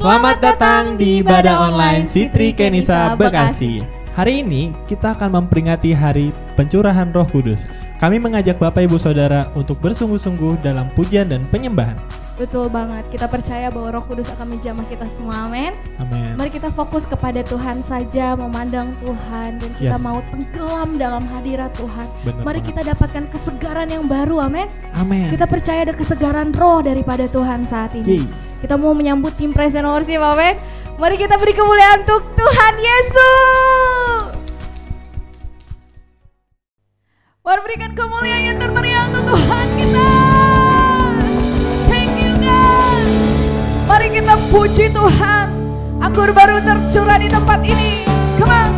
Selamat datang di Ibadah Online Sitri Kenisa Bekasi. Hari ini kita akan memperingati Hari Pencurahan Roh Kudus. Kami mengajak Bapak Ibu Saudara untuk bersungguh-sungguh dalam pujian dan penyembahan. Betul banget, kita percaya bahwa Roh Kudus akan menjamah kita semua, amin. Amin. Mari kita fokus kepada Tuhan saja, memandang Tuhan, dan kita mau tenggelam dalam hadirat Tuhan. Benar Mari banget. kita dapatkan kesegaran yang baru, amin. Amin. Kita percaya ada kesegaran roh daripada Tuhan saat ini. Kita mau menyambut tim Praise and Worship, amin. Mari kita beri kemuliaan untuk Tuhan Yesus. Mari berikan kemuliaan yang termeriah untuk Tuhan kita. Thank you God. Mari kita puji Tuhan. Anggur baru tercurah di tempat ini. Come on.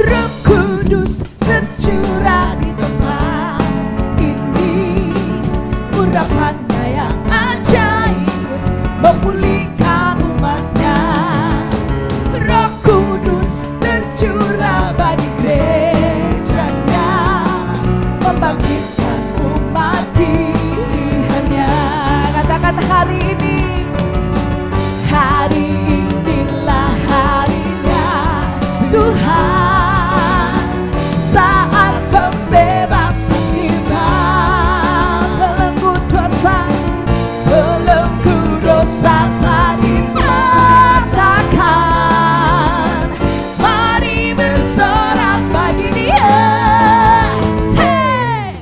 Roh Kudus tercurah di tempat ini. Urapannya yang ajaib memulihkan umatnya. Roh Kudus tercurah bagi gerejanya, membangkitkan umat pilihannya. Katakan hari ini, hari inilah harinya Tuhan, saat pembebasan kita. Belenggu dosa tak dikatakan. Mari bersorak bagi Dia. Hey,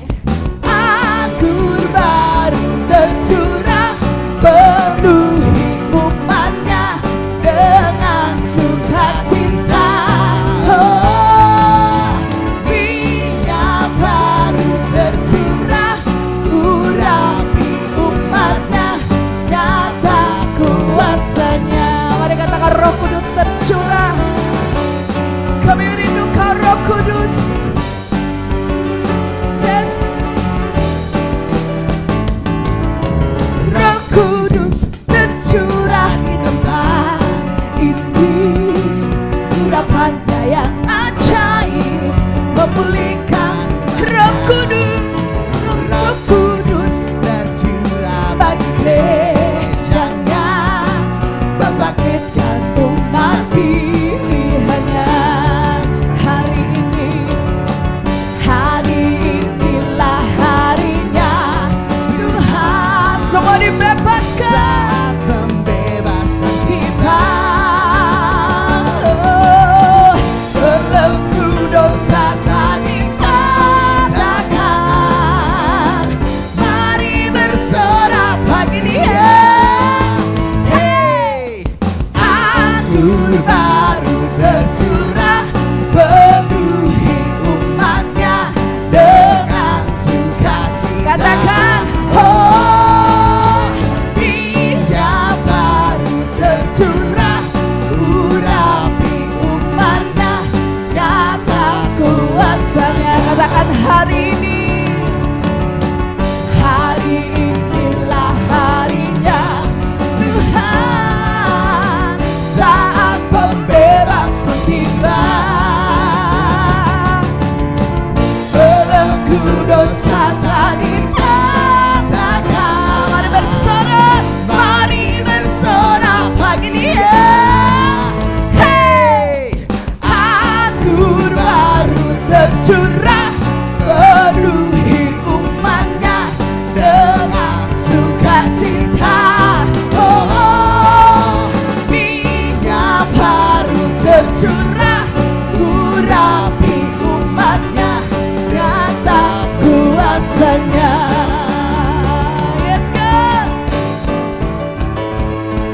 anggur baru tercurah, penuhi umatnya dengan sukacita. Oh, minyak baru tercurah, urapi umatnya, nyata kuasanya. Mari katakan Roh Kudus tercurah. Kami rindu Kau Roh Kudus. Yes. Roh Kudus tercurah di tempat ini. Urapannya yang ajaib memulihkan. Roh Kudus tercurah bagi gerejanya, membangkitkan umat pilihannya. Hari inilah harinya Tuhan. Semua dibebaskan. Saat pembebasan kita. Oh, belenggu dosa tak dikatakan. Mari bersorak bagi Dia. Hey, anggur baru tercurah, penuhi umatnya dengan sukacita. Katakan, oh, minyak baru tercurah, urapi umatnya, nyata kuasanya. Katakan hari inilah harinya Tuhan, saat pembebasan tiba. Belenggu dosa tak dikatakan. Mari bersorak bagi Dia. Hey, anggur baru tercurah, penuhi umatnya dengan sukacita. Oh, minyak baru tercurah, urapi umatnya, nyata kuasanya. Yes God.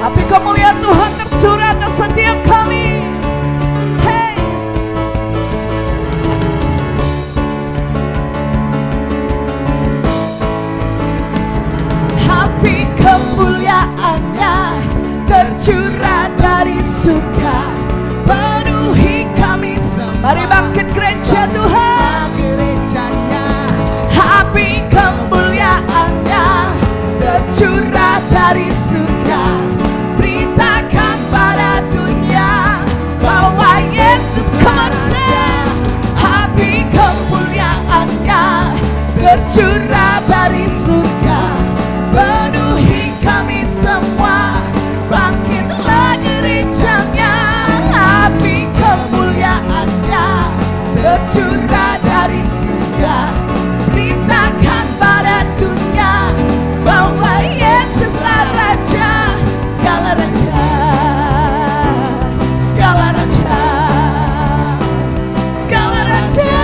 Api kemuliaan Tuhan tercurah atas setiap kami. Hey. tercurah dari surga, penuhi kami semua. Bangkitlah gerejanya, api kemuliaannya tercurah dari surga. Beritakan pada dunia bahwa Yesuslah Raja, segala raja, segala raja, segala raja.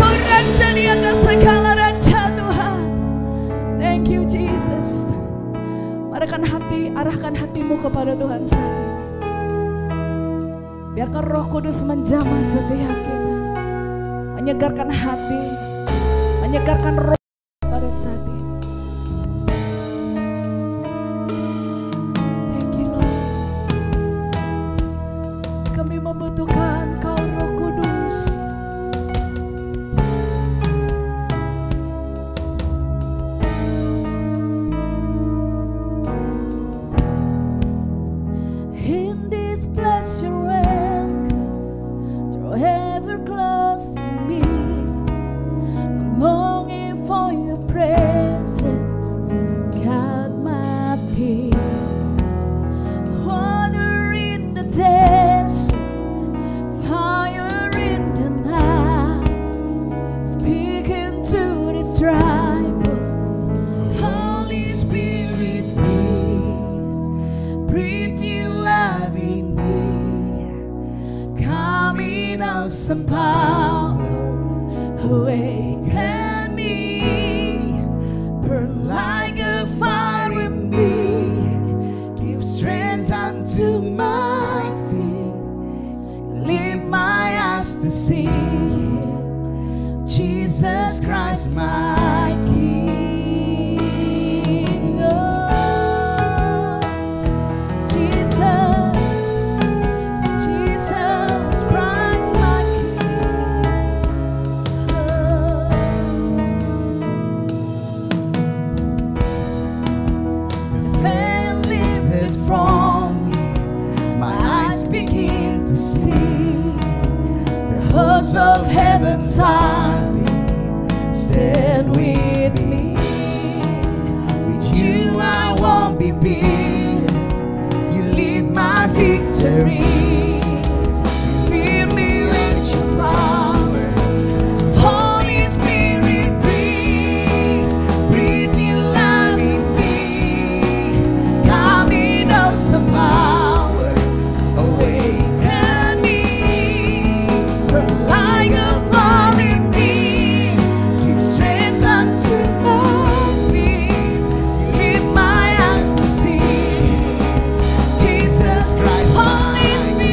Kau raja di atas segala raja, Tuhan. Thank you Jesus. Arahkan hatimu kepada Tuhan saat ini. Biarkan Roh Kudus menjamah setiap kita, menyegarkan hati, menyegarkan roh pada saat ini. Thank you Lord. Kami membutuhkan Kau Roh Kudus. In this place you're welcome, draw ever close to me. I'm longing for your presence, guard my peace. Water in the desert, fire in the night, speaking to these dry bones. Holy Spirit, breathe your love in me. Come in awesome power, awaken me. Burn like a fire in me, give strength unto my feet. Lift my eyes to see Jesus Christ my King. Oh, Jesus, Jesus Christ my King. The veil lifted from me, my eyes begin to see the hosts of heaven's army stand with me. With you I won't be beaten, you lead my victories. Fill me with your power, Holy Spirit, breathe your life in me. Come in awesome power, awaken me. Burn like a fire in me, give strength unto my feet. Lift my eyes to see Jesus Christ, Holy Spirit.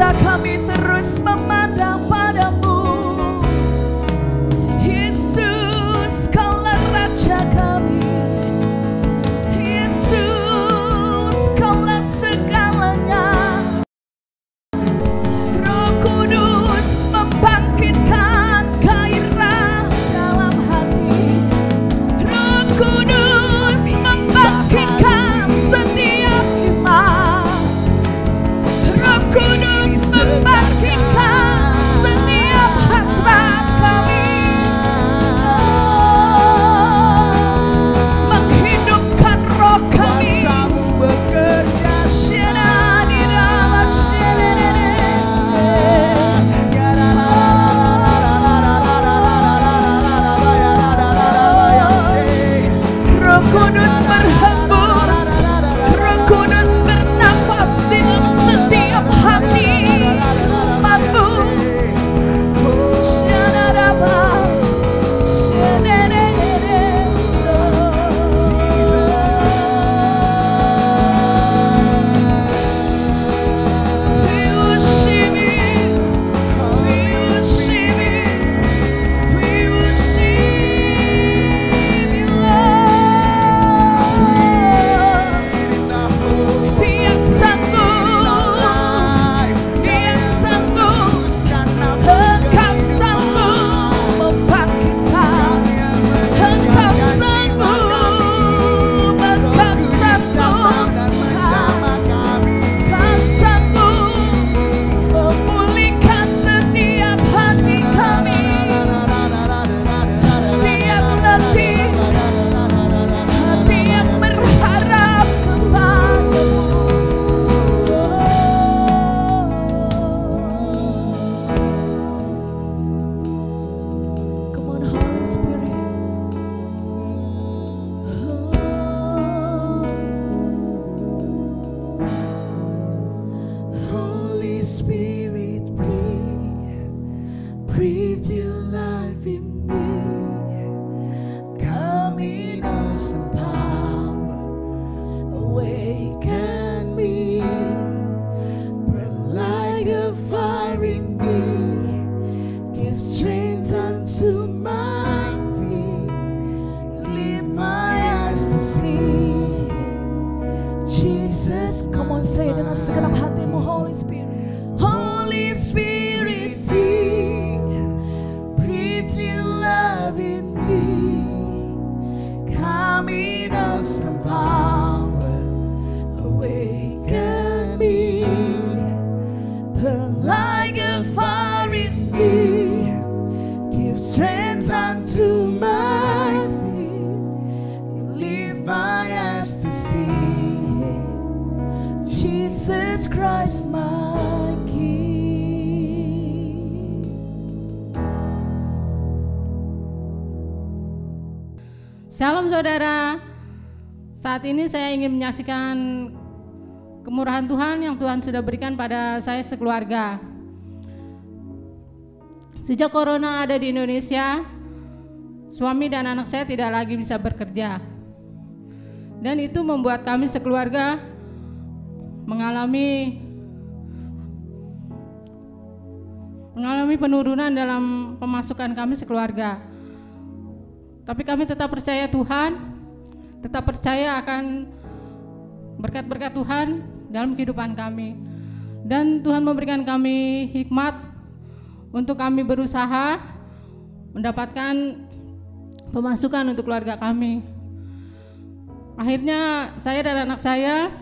mata kami terus memandang padamu. Yesus, Kaulah Raja kami. Yesus, Kaulah segalanya. Roh Kudus membangkitkan gairah dalam hati. Roh Kudus membangkitkan setiap iman. Roh Kudus membangkitkan setiap hasrat kami. Menghidupkan roh kami. Kuasamu bekerja Syara di dalam syarene. Roh Kudus berhembus, Roh Kudus bernafas di dalam setiap hati umatmu. Syaraba, syarene. We worship you, we worship you, we worship you, Lord. Dia sanggup, Dia sanggup, Engkau sanggup membangkitkan, Engkau sanggup, Engkau sanggup, Engkau sanggup memulihkan setiap hati kami. Hati yang letih, hati yang berharap kepadamu. Come on, Holy Spirit. Holy Spirit, breathe your life in me. Come in awesome power, awaken me. Burn like a fire in me, give strength unto my feet. Lead my eyes to see Jesus. Come on, say dengan segenap hatimu, Holy Spirit. Holy Spirit, breathe your love in me. Come in awesome power, awaken me. Burn like a fire in me, give strength unto my feet. You leave my eyes to see Jesus Christ, my King. Shalom saudara, saat ini saya ingin menyaksikan kemurahan Tuhan yang Tuhan sudah berikan pada saya sekeluarga. Sejak corona ada di Indonesia, suami dan anak saya tidak lagi bisa bekerja. Dan itu membuat kami sekeluarga mengalami penurunan dalam pemasukan kami sekeluarga. Tapi kami tetap percaya Tuhan, tetap percaya akan berkat-berkat Tuhan dalam kehidupan kami. Dan Tuhan memberikan kami hikmat untuk kami berusaha mendapatkan pemasukan untuk keluarga kami. Akhirnya saya dan anak saya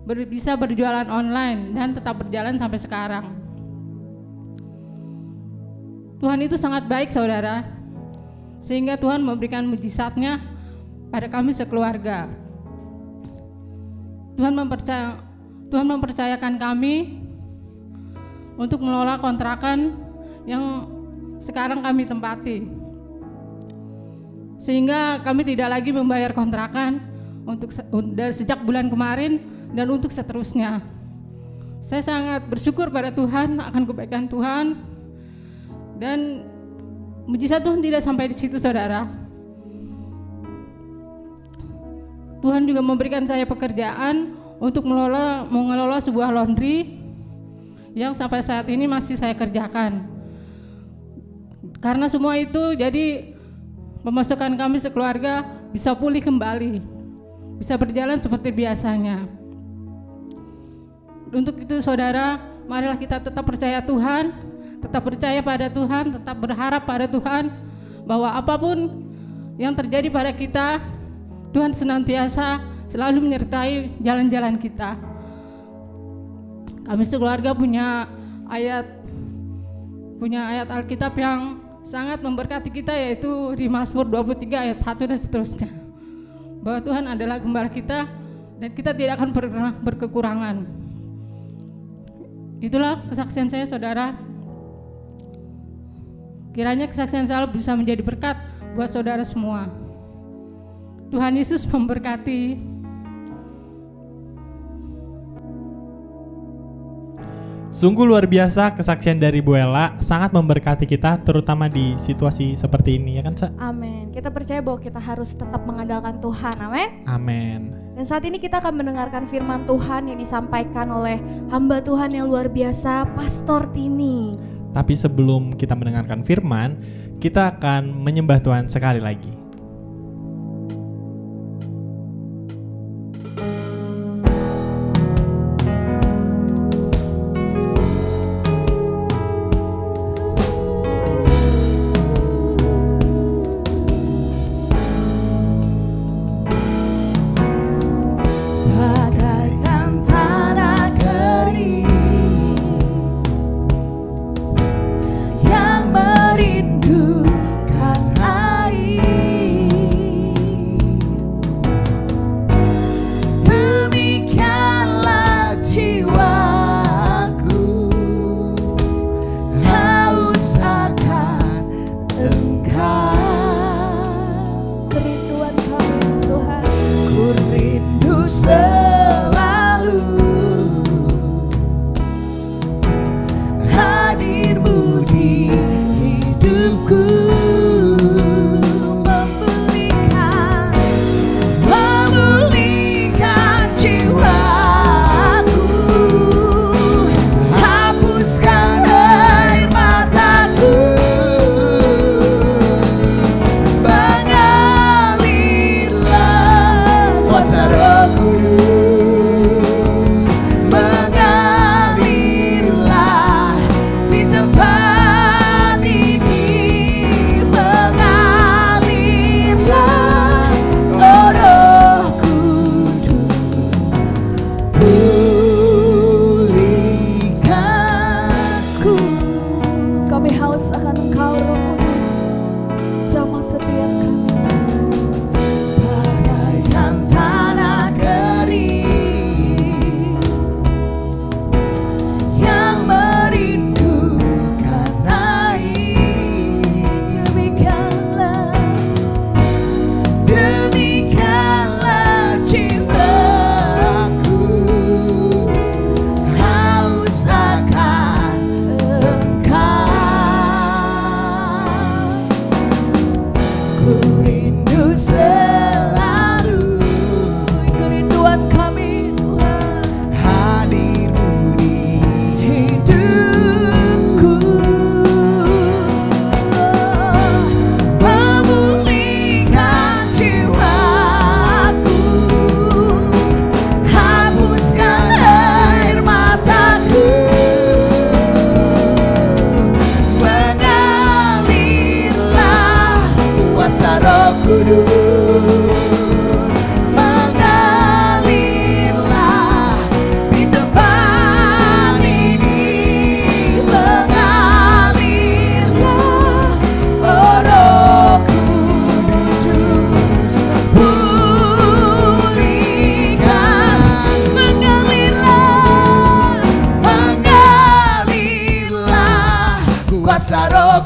bisa berjualan online dan tetap berjalan sampai sekarang. Tuhan itu sangat baik saudara, sehingga Tuhan memberikan mujizatnya pada kami sekeluarga. Tuhan mempercayakan kami untuk mengelola kontrakan yang sekarang kami tempati, sehingga kami tidak lagi membayar kontrakan dari sejak bulan kemarin dan untuk seterusnya. Saya sangat bersyukur pada Tuhan akan kebaikan Tuhan, dan mujizat Tuhan tidak sampai di situ saudara. Tuhan juga memberikan saya pekerjaan untuk mengelola sebuah laundry yang sampai saat ini masih saya kerjakan. Karena semua itu jadi pemasukan kami sekeluarga bisa pulih kembali, bisa berjalan seperti biasanya. Untuk itu saudara, marilah kita tetap percaya Tuhan, tetap percaya pada Tuhan, tetap berharap pada Tuhan, bahwa apapun yang terjadi pada kita, Tuhan senantiasa selalu menyertai jalan-jalan kita. Kami sekeluarga punya ayat Alkitab yang sangat memberkati kita, yaitu di Mazmur 23 ayat 1 dan seterusnya. Bahwa Tuhan adalah gembala kita dan kita tidak akan pernah berkekurangan. Itulah kesaksian saya saudara. Kiranya kesaksian saya bisa menjadi berkat buat saudara semua. Tuhan Yesus memberkati. Sungguh luar biasa kesaksian dari Bu Ella, sangat memberkati kita terutama di situasi seperti ini, ya kan, Sa? Amin. Kita percaya bahwa kita harus tetap mengandalkan Tuhan. Amin. Amin. Dan saat ini kita akan mendengarkan firman Tuhan yang disampaikan oleh hamba Tuhan yang luar biasa, Pastor Tini. Tapi sebelum kita mendengarkan firman, kita akan menyembah Tuhan sekali lagi.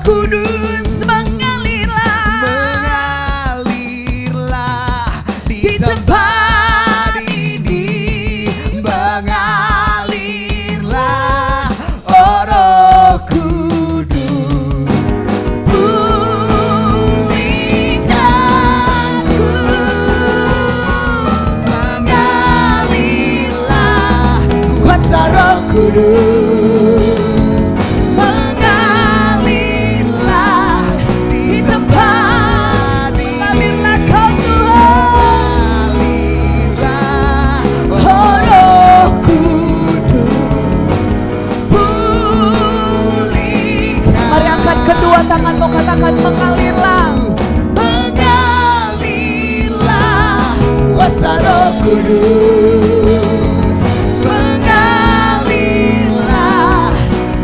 Kudus mengalirlah di tempat ini, mengalirlah oh Roh Kudus, pulihkanku, mengalirlah kuasa Roh Kudus. Kudus, mengalirlah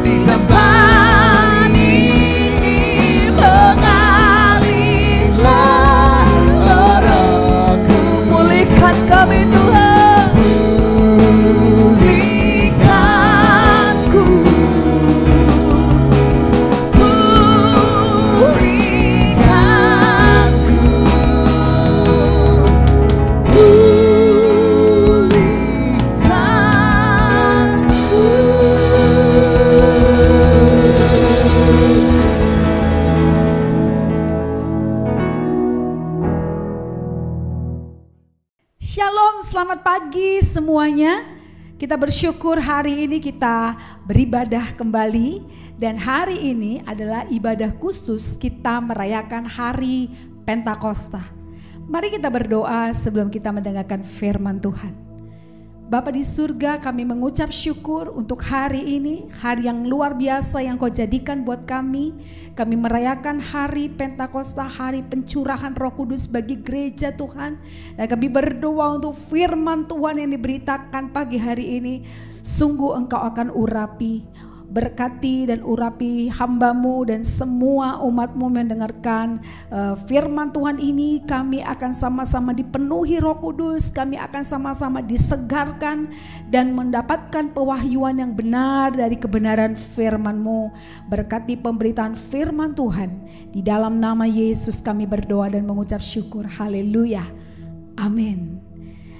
di tempat ini, mengalirlah Roh-Ku. Pulihkan kami Tuhan, pulihkanku, Shalom, selamat pagi semuanya. Kita bersyukur hari ini kita beribadah kembali. Dan hari ini adalah ibadah khusus kita merayakan hari Pentakosta. Mari kita berdoa sebelum kita mendengarkan firman Tuhan. Bapa di surga, kami mengucap syukur untuk hari ini, hari yang luar biasa yang Kau jadikan buat kami. Kami merayakan hari Pentakosta, hari pencurahan Roh Kudus bagi gereja Tuhan. Dan kami berdoa untuk firman Tuhan yang diberitakan pagi hari ini. Sungguh Engkau akan urapi, berkati dan urapi hamba-Mu dan semua umat-Mu mendengarkan firman Tuhan ini. Kami akan sama-sama dipenuhi Roh Kudus, kami akan sama-sama disegarkan dan mendapatkan pewahyuan yang benar dari kebenaran firman-Mu. Berkati pemberitaan firman Tuhan, di dalam nama Yesus kami berdoa dan mengucap syukur. Haleluya, amin.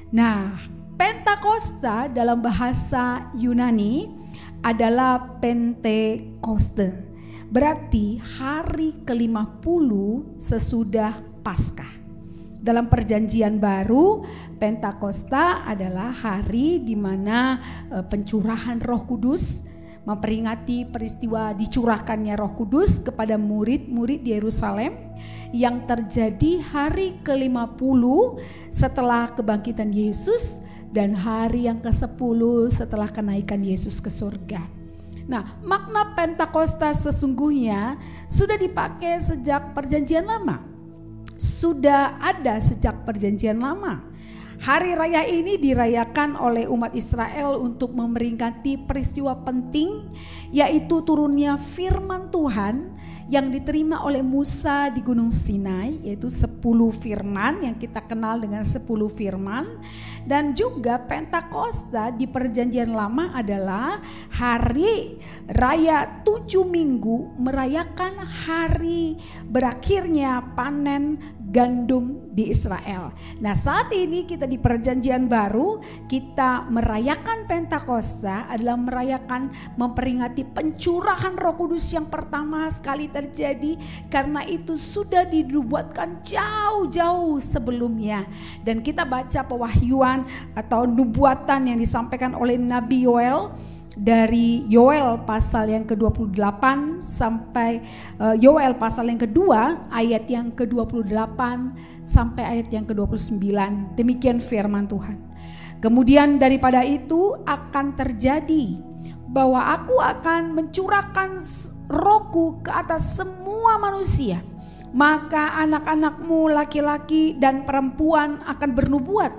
Nah, Pentakosta dalam bahasa Yunani adalah Pentekoste, berarti hari ke-50 sesudah Paskah. Dalam perjanjian baru, Pentakosta adalah hari di mana pencurahan Roh Kudus, memperingati peristiwa dicurahkannya Roh Kudus kepada murid-murid di Yerusalem yang terjadi hari ke-50 setelah kebangkitan Yesus dan hari yang ke-10 setelah kenaikan Yesus ke surga. Nah, makna Pentakosta sesungguhnya sudah dipakai sejak perjanjian lama. Sudah ada sejak perjanjian lama. Hari raya ini dirayakan oleh umat Israel untuk memperingati peristiwa penting, yaitu turunnya firman Tuhan yang diterima oleh Musa di Gunung Sinai, yaitu 10 firman yang kita kenal dengan 10 firman. Dan juga Pentakosta di perjanjian lama adalah hari raya 7 minggu merayakan hari berakhirnya panen gandum di Israel. Nah, saat ini kita di perjanjian baru, kita merayakan Pentakosta adalah merayakan memperingati pencurahan Roh Kudus yang pertama sekali terjadi, karena itu sudah dinubuatkan jauh-jauh sebelumnya. Dan kita baca pewahyuan atau nubuatan yang disampaikan oleh Nabi Yoel dari Yoel pasal yang ke-28 sampai Yoel pasal yang kedua ayat yang ke-28 sampai ayat yang ke-29. Demikian firman Tuhan. Kemudian daripada itu akan terjadi bahwa aku akan mencurahkan Rohku ke atas semua manusia. Maka anak-anakmu laki-laki dan perempuan akan bernubuat.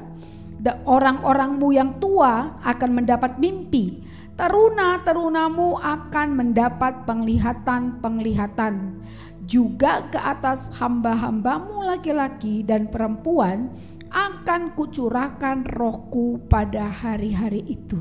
Orang-orangmu yang tua akan mendapat mimpi. Teruna-terunamu akan mendapat penglihatan-penglihatan. Juga ke atas hamba-hambamu laki-laki dan perempuan akan kucurahkan Rohku pada hari-hari itu.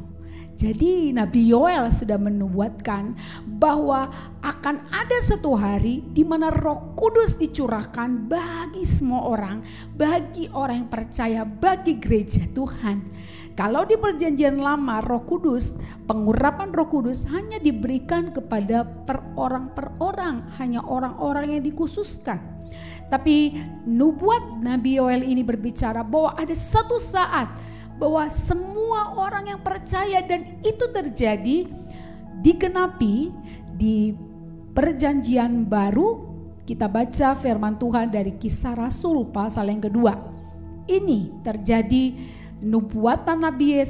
Jadi Nabi Yoel sudah menubuatkan bahwa akan ada satu hari di mana Roh Kudus dicurahkan bagi semua orang, bagi orang yang percaya, bagi gereja Tuhan. Kalau di perjanjian lama Roh Kudus, pengurapan Roh Kudus hanya diberikan kepada per orang, hanya orang-orang yang dikhususkan. Tapi nubuat Nabi Yoel ini berbicara bahwa ada satu saat bahwa semua orang yang percaya, dan itu terjadi digenapi di perjanjian baru. Kita baca firman Tuhan dari Kisah Rasul pasal yang kedua. Ini terjadi, nubuatan Nabi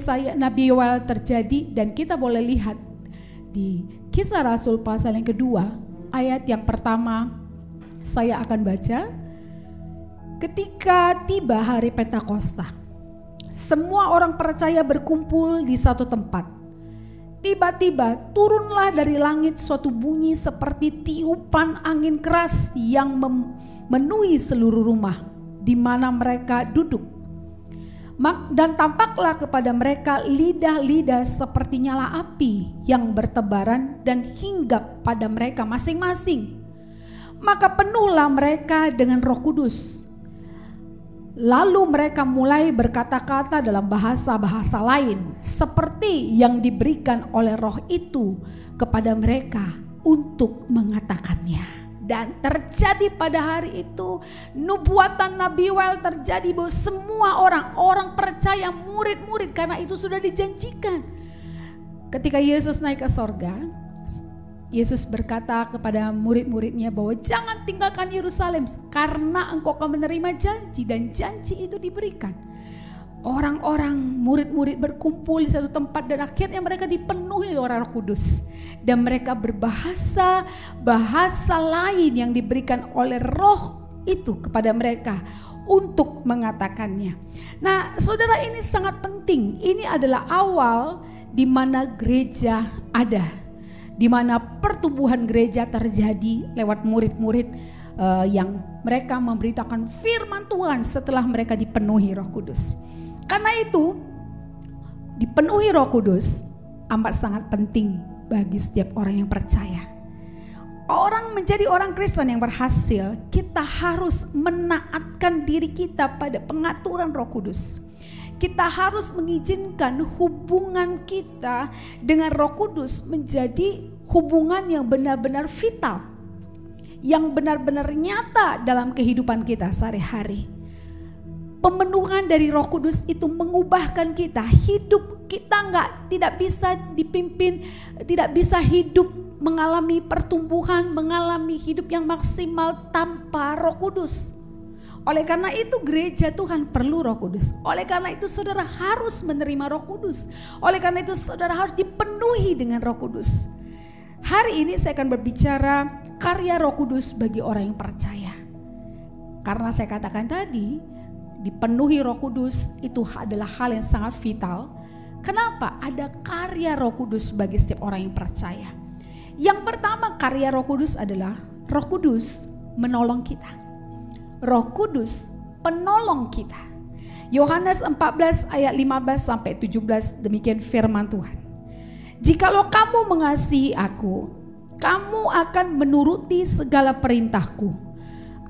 Yoel terjadi, dan kita boleh lihat di Kisah Rasul pasal yang kedua ayat yang pertama. Saya akan baca. Ketika tiba hari Pentakosta, semua orang percaya berkumpul di satu tempat. Tiba-tiba turunlah dari langit suatu bunyi seperti tiupan angin keras yang memenuhi seluruh rumah di mana mereka duduk. Dan tampaklah kepada mereka lidah-lidah seperti nyala api yang bertebaran dan hinggap pada mereka masing-masing. Maka penuhlah mereka dengan Roh Kudus. Lalu mereka mulai berkata-kata dalam bahasa-bahasa lain seperti yang diberikan oleh Roh itu kepada mereka untuk mengatakannya. Dan terjadi pada hari itu nubuatan Nabi Yoel terjadi bahwa semua orang percaya, murid-murid, karena itu sudah dijanjikan. Ketika Yesus naik ke sorga, Yesus berkata kepada murid-muridnya bahwa jangan tinggalkan Yerusalem karena engkau akan menerima janji, dan janji itu diberikan. Orang-orang murid-murid berkumpul di satu tempat dan akhirnya mereka dipenuhi oleh Roh Kudus. Dan mereka berbahasa lain yang diberikan oleh Roh itu kepada mereka untuk mengatakannya. Nah, saudara, ini sangat penting. Ini adalah awal di mana gereja ada, di mana pertumbuhan gereja terjadi lewat murid-murid yang mereka memberitakan firman Tuhan setelah mereka dipenuhi Roh Kudus. Karena itu, dipenuhi Roh Kudus amat sangat penting bagi setiap orang yang percaya. Orang menjadi orang Kristen yang berhasil, kita harus menaatkan diri kita pada pengaturan Roh Kudus. Kita harus mengizinkan hubungan kita dengan Roh Kudus menjadi hubungan yang benar-benar vital, yang benar-benar nyata dalam kehidupan kita sehari-hari. Pemenuhan dari Roh Kudus itu mengubahkan kita. Hidup kita tidak bisa dipimpin, tidak bisa hidup mengalami pertumbuhan, mengalami hidup yang maksimal tanpa Roh Kudus. Oleh karena itu gereja Tuhan perlu Roh Kudus. Oleh karena itu saudara harus menerima Roh Kudus. Oleh karena itu saudara harus dipenuhi dengan Roh Kudus. Hari ini saya akan berbicara karya Roh Kudus bagi orang yang percaya. Karena saya katakan tadi, dipenuhi Roh Kudus itu adalah hal yang sangat vital. Kenapa? Ada karya Roh Kudus bagi setiap orang yang percaya. Yang pertama, karya Roh Kudus adalah Roh Kudus menolong kita. Roh Kudus penolong kita. Yohanes 14 ayat 15 sampai 17, demikian firman Tuhan. Jikalau kamu mengasihi aku, kamu akan menuruti segala perintahku.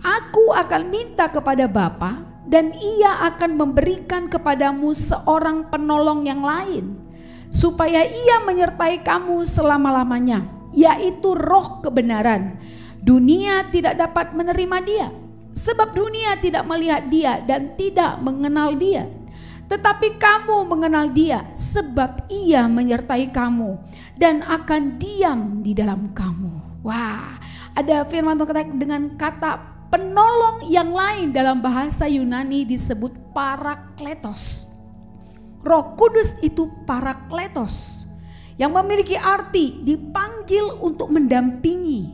Aku akan minta kepada Bapa, dan ia akan memberikan kepadamu seorang penolong yang lain, supaya ia menyertai kamu selama-lamanya, yaitu Roh kebenaran. Dunia tidak dapat menerima dia, sebab dunia tidak melihat dia dan tidak mengenal dia. Tetapi kamu mengenal dia, sebab ia menyertai kamu dan akan diam di dalam kamu. Wah, ada firman Tuhan dengan kata penolong yang lain, dalam bahasa Yunani disebut parakletos. Roh Kudus itu parakletos, yang memiliki arti dipanggil untuk mendampingi,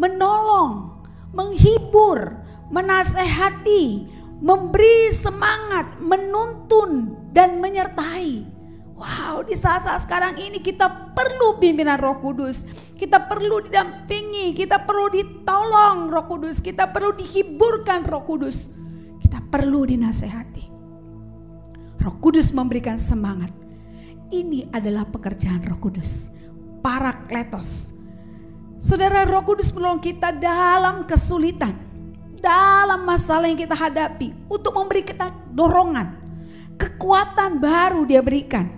menolong, menghibur, menasehati, memberi semangat, menuntun, dan menyertai. Wow, di saat-saat sekarang ini kita perlu pimpinan Roh Kudus. Kita perlu didampingi, kita perlu ditolong Roh Kudus, kita perlu dihiburkan Roh Kudus. Kita perlu dinasehati. Roh Kudus memberikan semangat. Ini adalah pekerjaan Roh Kudus, parakletos. Saudara, Roh Kudus menolong kita dalam kesulitan, dalam masalah yang kita hadapi, untuk memberi kita dorongan, kekuatan baru dia berikan,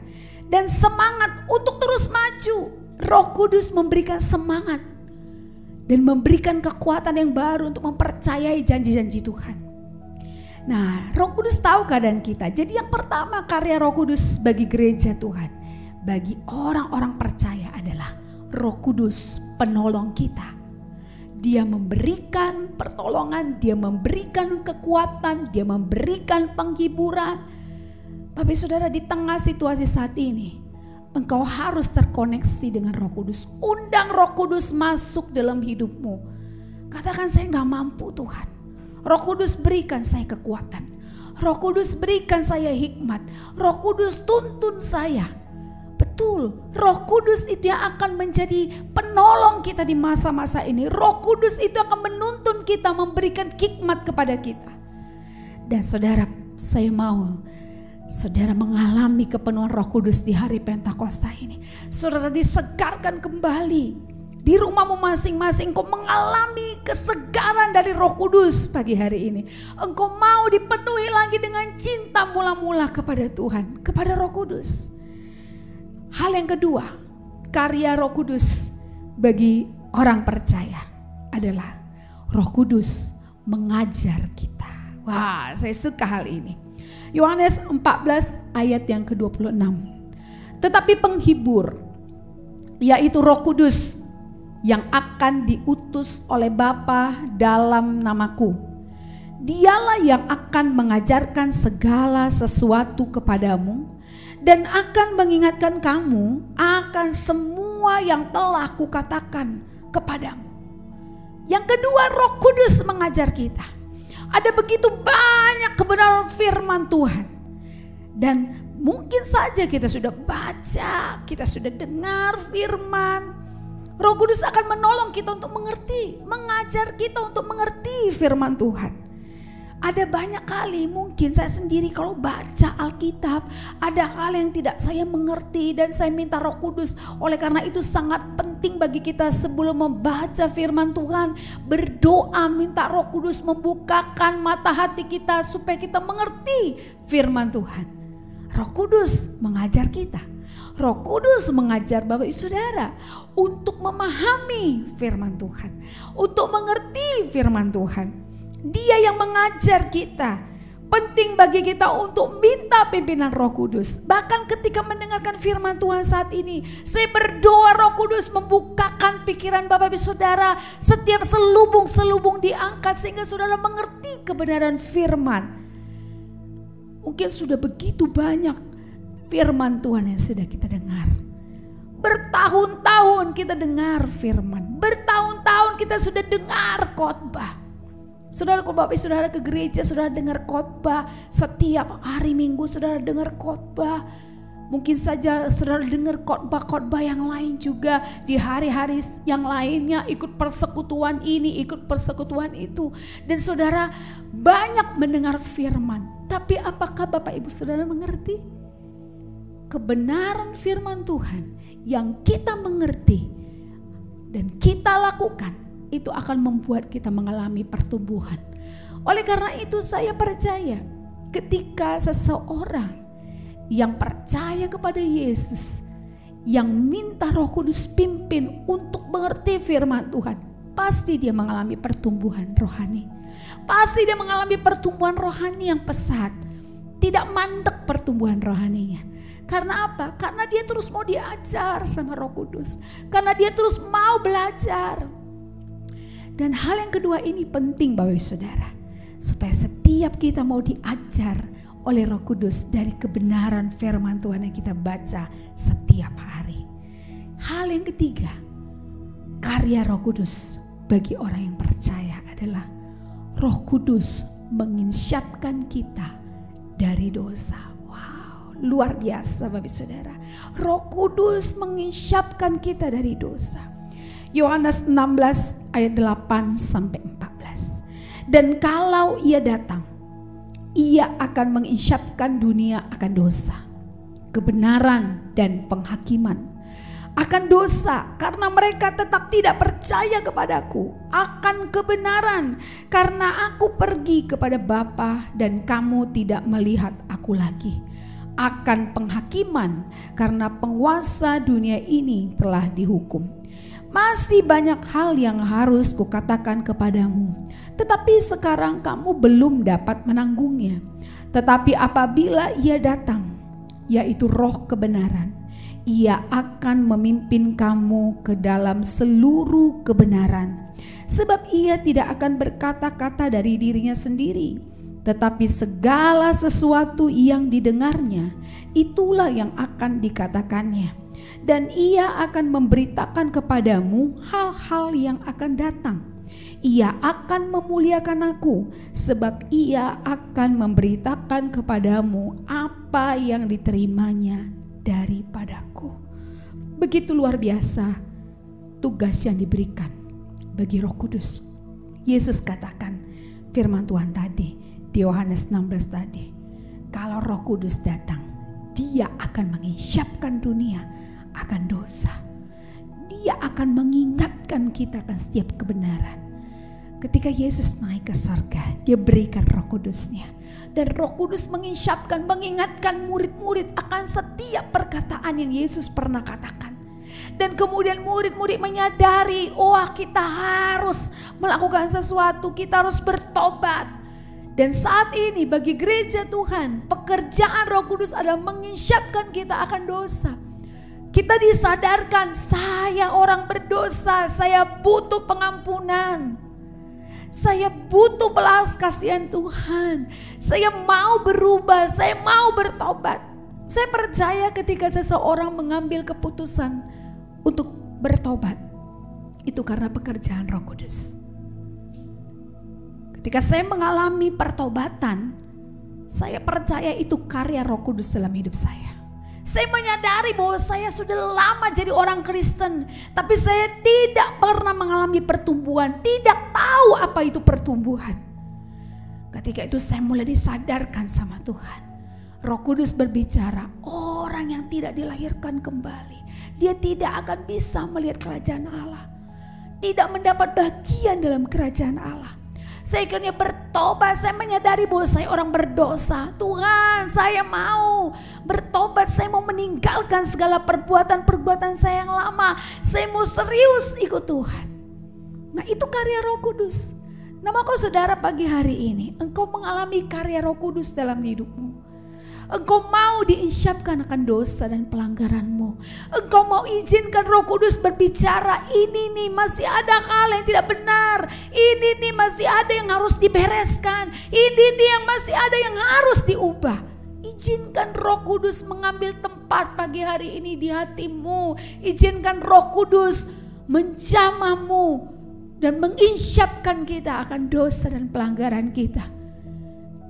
dan semangat untuk terus maju. Roh Kudus memberikan semangat dan memberikan kekuatan yang baru untuk mempercayai janji-janji Tuhan. Nah, Roh Kudus tahu keadaan kita. Jadi yang pertama karya Roh Kudus bagi gereja Tuhan, bagi orang-orang percaya adalah Roh Kudus penolong kita. Dia memberikan pertolongan, dia memberikan kekuatan, dia memberikan penghiburan. Bapak saudara, di tengah situasi saat ini, engkau harus terkoneksi dengan Roh Kudus. Undang Roh Kudus masuk dalam hidupmu. Katakan, saya gak mampu Tuhan. Roh Kudus berikan saya kekuatan. Roh Kudus berikan saya hikmat. Roh Kudus tuntun saya. Betul, Roh Kudus itu yang akan menjadi penolong kita di masa-masa ini. Roh Kudus itu akan menuntun kita, memberikan hikmat kepada kita. Dan saudara, saya mau saudara mengalami kepenuhan Roh Kudus di hari Pentakosta ini. Saudara disegarkan kembali. Di rumahmu masing-masing engkau mengalami kesegaran dari Roh Kudus pagi hari ini. Engkau mau dipenuhi lagi dengan cinta mula-mula kepada Tuhan, kepada Roh Kudus. Hal yang kedua, karya Roh Kudus bagi orang percaya adalah Roh Kudus mengajar kita. Wah, saya suka hal ini. Yohanes 14 ayat yang ke-26. Tetapi penghibur, yaitu Roh Kudus yang akan diutus oleh Bapa dalam namaku, Dialah yang akan mengajarkan segala sesuatu kepadamu dan akan mengingatkan kamu akan semua yang telah kukatakan kepadamu. Yang kedua, Roh Kudus mengajar kita. Ada begitu banyak kebenaran firman Tuhan. Dan mungkin saja kita sudah baca, kita sudah dengar firman. Roh Kudus akan menolong kita untuk mengerti, mengajar kita untuk mengerti firman Tuhan. Ada banyak kali mungkin saya sendiri kalau baca Alkitab, ada hal yang tidak saya mengerti dan saya minta Roh Kudus. Oleh karena itu sangat penting bagi kita sebelum membaca firman Tuhan, berdoa minta Roh Kudus membukakan mata hati kita supaya kita mengerti firman Tuhan. Roh Kudus mengajar kita. Roh Kudus mengajar Bapak Ibu Saudara untuk memahami firman Tuhan, untuk mengerti firman Tuhan. Dia yang mengajar kita. Penting bagi kita untuk minta pimpinan Roh Kudus. Bahkan ketika mendengarkan firman Tuhan saat ini, saya berdoa Roh Kudus membukakan pikiran Bapak Ibu Saudara. Setiap selubung-selubung diangkat sehingga saudara mengerti kebenaran firman. Mungkin sudah begitu banyak firman Tuhan yang sudah kita dengar. Bertahun-tahun kita dengar firman. Bertahun-tahun kita sudah dengar khotbah. Saudara, kalau Bapak saudara ke gereja, saudara dengar khotbah. Setiap hari Minggu saudara dengar khotbah. Mungkin saja saudara dengar khotbah-khotbah yang lain juga. Di hari-hari yang lainnya ikut persekutuan ini, ikut persekutuan itu. Dan saudara banyak mendengar firman. Tapi apakah Bapak Ibu saudara mengerti? Kebenaran firman Tuhan yang kita mengerti dan kita lakukan itu akan membuat kita mengalami pertumbuhan. Oleh karena itu saya percaya ketika seseorang yang percaya kepada Yesus, yang minta Roh Kudus pimpin untuk mengerti firman Tuhan, pasti dia mengalami pertumbuhan rohani. Pasti dia mengalami pertumbuhan rohani yang pesat. Tidak mandek pertumbuhan rohaninya. Karena apa? Karena dia terus mau diajar sama Roh Kudus. Karena dia terus mau belajar. Dan hal yang kedua ini penting Bapak Ibu Saudara. Supaya setiap kita mau diajar oleh Roh Kudus dari kebenaran firman Tuhan yang kita baca setiap hari. Hal yang ketiga, karya Roh Kudus bagi orang yang percaya adalah Roh Kudus menginsyapkan kita dari dosa. Luar biasa Bapak Saudara. Roh Kudus menginsyapkan kita dari dosa. Yohanes 16 ayat 8 sampai 14. Dan kalau ia datang, ia akan menginsyapkan dunia akan dosa, kebenaran dan penghakiman. Akan dosa karena mereka tetap tidak percaya kepadaku, akan kebenaran karena aku pergi kepada Bapa dan kamu tidak melihat aku lagi, akan penghakiman karena penguasa dunia ini telah dihukum. Masih banyak hal yang harus kukatakan kepadamu, tetapi sekarang kamu belum dapat menanggungnya. Tetapi apabila ia datang, yaitu Roh kebenaran, ia akan memimpin kamu ke dalam seluruh kebenaran. Sebab ia tidak akan berkata-kata dari dirinya sendiri, tetapi segala sesuatu yang didengarnya, itulah yang akan dikatakannya. Dan ia akan memberitakan kepadamu hal-hal yang akan datang. Ia akan memuliakan aku, sebab ia akan memberitakan kepadamu apa yang diterimanya daripadaku. Begitu luar biasa tugas yang diberikan bagi Roh Kudus. Yesus katakan firman Tuhan tadi di Yohanes 16 tadi, kalau Roh Kudus datang, Dia akan mengisyapkan dunia akan dosa. Dia akan mengingatkan kita akan setiap kebenaran. Ketika Yesus naik ke surga, Dia berikan Roh Kudus-Nya. Dan Roh Kudus mengisyapkan, mengingatkan murid-murid akan setiap perkataan yang Yesus pernah katakan. Dan kemudian murid-murid menyadari, wah kita harus melakukan sesuatu, kita harus bertobat. Dan saat ini bagi gereja Tuhan, pekerjaan Roh Kudus adalah mengisyapkan kita akan dosa. Kita disadarkan, saya orang berdosa, saya butuh pengampunan. Saya butuh belas kasihan Tuhan. Saya mau berubah, saya mau bertobat. Saya percaya ketika seseorang mengambil keputusan untuk bertobat, itu karena pekerjaan Roh Kudus. Ketika saya mengalami pertobatan, saya percaya itu karya Roh Kudus dalam hidup saya. Saya menyadari bahwa saya sudah lama jadi orang Kristen, tapi saya tidak pernah mengalami pertumbuhan, tidak tahu apa itu pertumbuhan. Ketika itu saya mulai disadarkan sama Tuhan. Roh Kudus berbicara, orang yang tidak dilahirkan kembali, dia tidak akan bisa melihat kerajaan Allah, tidak mendapat bagian dalam kerajaan Allah. Saya akhirnya bertobat, saya menyadari bahwa saya orang berdosa. Tuhan, saya mau bertobat, saya mau meninggalkan segala perbuatan-perbuatan saya yang lama. Saya mau serius ikut Tuhan. Nah, itu karya Roh Kudus. Nah, maka saudara, pagi hari ini engkau mengalami karya Roh Kudus dalam hidupmu. Engkau mau diisyapkan akan dosa dan pelanggaranmu. Engkau mau izinkan Roh Kudus berbicara, ini nih masih ada hal yang tidak benar, ini nih masih ada yang harus dibereskan, ini nih yang masih ada yang harus diubah. Izinkan Roh Kudus mengambil tempat pagi hari ini di hatimu. Izinkan Roh Kudus menjamahmu dan mengisyapkan kita akan dosa dan pelanggaran kita.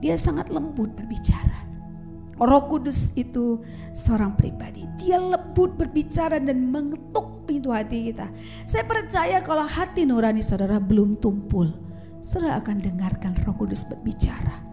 Dia sangat lembut berbicara. Roh Kudus itu seorang pribadi. Dia lembut berbicara dan mengetuk pintu hati kita. Saya percaya kalau hati nurani saudara belum tumpul, saudara akan dengarkan Roh Kudus berbicara.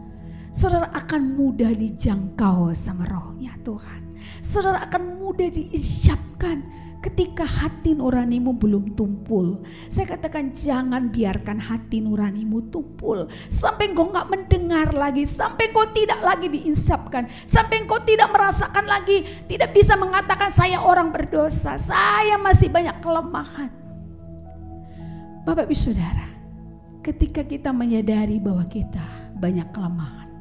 Saudara akan mudah dijangkau sama Rohnya Tuhan. Saudara akan mudah diisyapkan ketika hati nuranimu belum tumpul. Saya katakan jangan biarkan hati nuranimu tumpul sampai engkau gak mendengar lagi, sampai engkau tidak lagi diisyapkan, sampai engkau tidak merasakan lagi, tidak bisa mengatakan saya orang berdosa, saya masih banyak kelemahan. Bapak Ibu Saudara, ketika kita menyadari bahwa kita banyak kelemahan,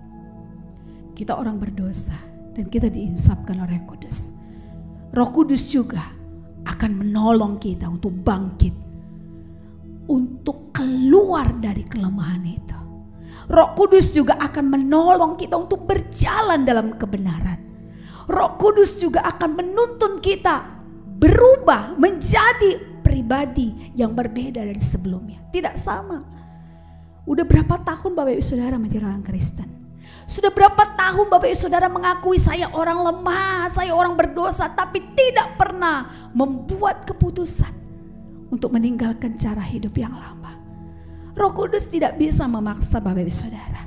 kita orang berdosa dan kita diinsapkan oleh Roh Kudus, Roh Kudus juga akan menolong kita untuk bangkit, untuk keluar dari kelemahan itu. Roh Kudus juga akan menolong kita untuk berjalan dalam kebenaran. Roh Kudus juga akan menuntun kita berubah menjadi pribadi yang berbeda dari sebelumnya. Tidak sama. Udah berapa tahun Bapak Ibu Saudara menjadi orang Kristen? Sudah berapa tahun Bapak Ibu Saudara mengakui saya orang lemah, saya orang berdosa, tapi tidak pernah membuat keputusan untuk meninggalkan cara hidup yang lama. Roh Kudus tidak bisa memaksa Bapak Ibu Saudara.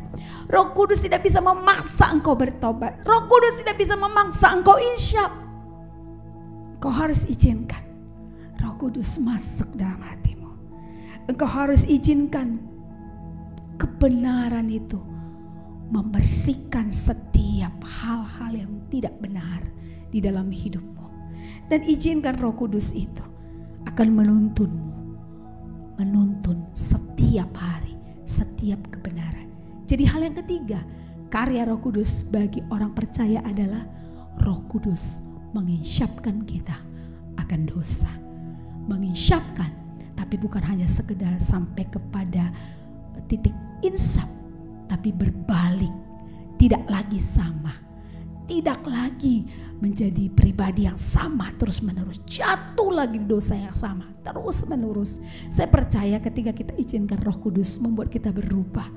Roh Kudus tidak bisa memaksa engkau bertobat. Roh Kudus tidak bisa memaksa engkau insyaf. Engkau harus izinkan Roh Kudus masuk dalam hatimu. Engkau harus izinkan kebenaran itu membersihkan setiap hal-hal yang tidak benar di dalam hidupmu. Dan izinkan Roh Kudus itu akan menuntunmu, menuntun setiap hari, setiap kebenaran. Jadi hal yang ketiga, karya Roh Kudus bagi orang percaya adalah Roh Kudus mengisyapkan kita akan dosa. Mengisyapkan, tapi bukan hanya sekedar sampai kepada titik insaf, tapi berbalik, tidak lagi sama, tidak lagi menjadi pribadi yang sama terus menerus, jatuh lagi di dosa yang sama terus menerus. Saya percaya ketika kita izinkan Roh Kudus membuat kita berubah,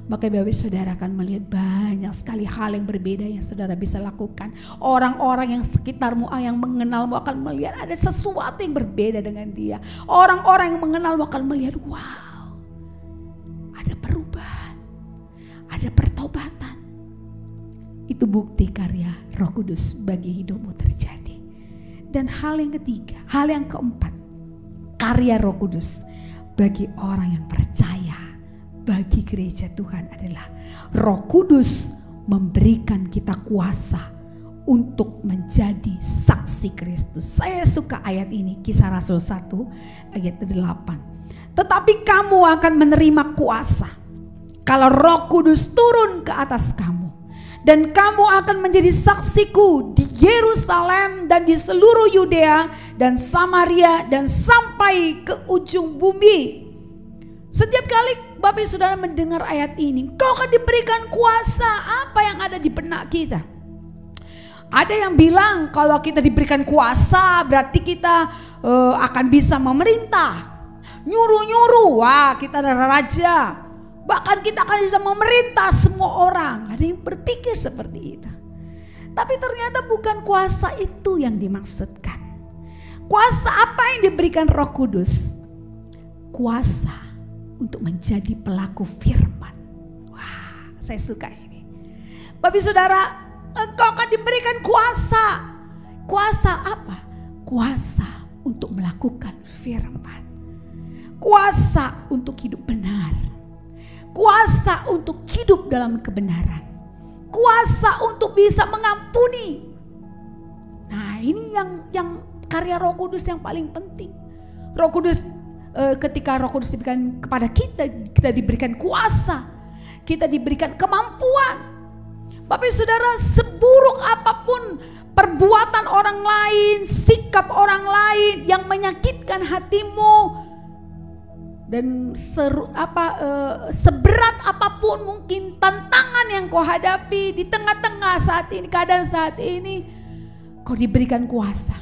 maka Bapak Saudara akan melihat banyak sekali hal yang berbeda yang saudara bisa lakukan. Orang-orang yang sekitarmu, yang mengenalmu akan melihat ada sesuatu yang berbeda dengan dia. Orang-orang yang mengenalmu akan melihat, wow, ada perubahan, ada pertobatan. Itu bukti karya Roh Kudus bagi hidupmu terjadi. Dan hal yang ketiga, hal yang keempat, karya Roh Kudus bagi orang yang percaya, bagi gereja Tuhan adalah Roh Kudus memberikan kita kuasa untuk menjadi saksi Kristus. Saya suka ayat ini, Kisah Rasul 1 ayat 8. Tetapi kamu akan menerima kuasa kalau Roh Kudus turun ke atas kamu. Dan kamu akan menjadi saksiku di Yerusalem dan di seluruh Yudea dan Samaria dan sampai ke ujung bumi. Setiap kali Bapak Saudara mendengar ayat ini, kau akan diberikan kuasa. Apa yang ada di benak kita? Ada yang bilang kalau kita diberikan kuasa berarti kita akan bisa memerintah, nyuruh-nyuruh, wah kita adalah raja. Bahkan kita akan bisa memerintah semua orang. Ada yang berpikir seperti itu. Tapi ternyata bukan kuasa itu yang dimaksudkan. Kuasa apa yang diberikan Roh Kudus? Kuasa untuk menjadi pelaku firman. Wah, saya suka ini. Bapak Saudara, engkau akan diberikan kuasa. Kuasa apa? Kuasa untuk melakukan firman. Kuasa untuk hidup benar. Kuasa untuk hidup dalam kebenaran. Kuasa untuk bisa mengampuni. Nah, ini yang karya Roh Kudus yang paling penting. Roh Kudus, ketika Roh Kudus diberikan kepada kita, kita diberikan kuasa, kita diberikan kemampuan. Bapak Saudara, seburuk apapun perbuatan orang lain, sikap orang lain yang menyakitkan hatimu, dan seberat apapun mungkin tantangan yang kau hadapi di tengah-tengah saat ini, keadaan saat ini, kau diberikan kuasa.